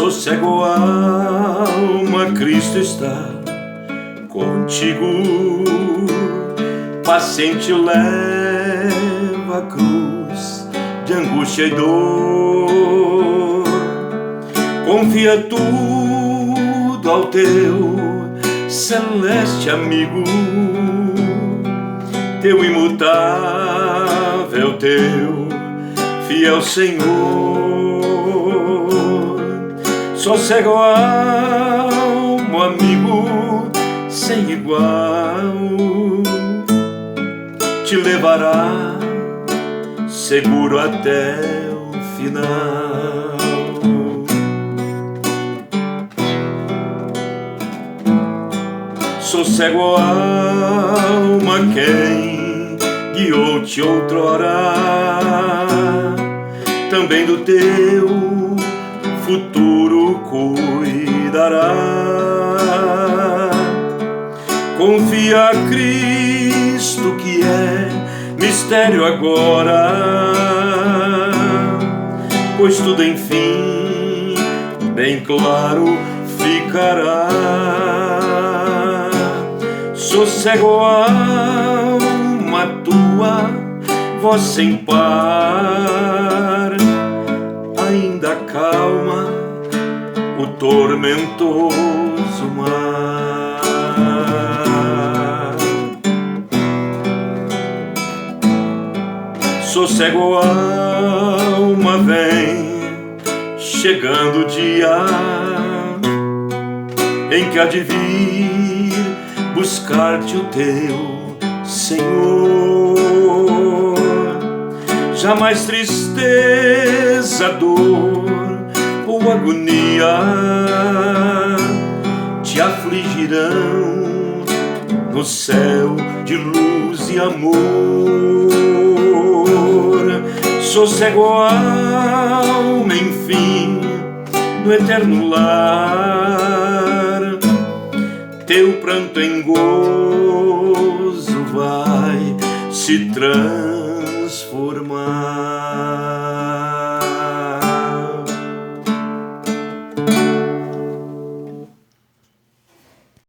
Sossego a alma, Cristo está contigo. Paciente leva a cruz de angústia e dor. Confia tudo ao teu celeste amigo, teu imutável, teu fiel Senhor. Sossego a alma, amigo sem igual, te levará seguro até o final. Sossego a alma, quem guiou-te outrora, também do teu futuro cuidará. Confia a Cristo, que é mistério agora, pois tudo enfim bem claro ficará. Sossego a alma tua, voz sem par, ainda calma o tormentoso mar. Sossego a alma, vem chegando o dia em que há de vir buscar-te o teu Senhor. Jamais tristeza, dor ou agonia te afligirão no céu de luz e amor. Sossego a alma, enfim, no eterno lar, teu pranto em gozo vai se transformar.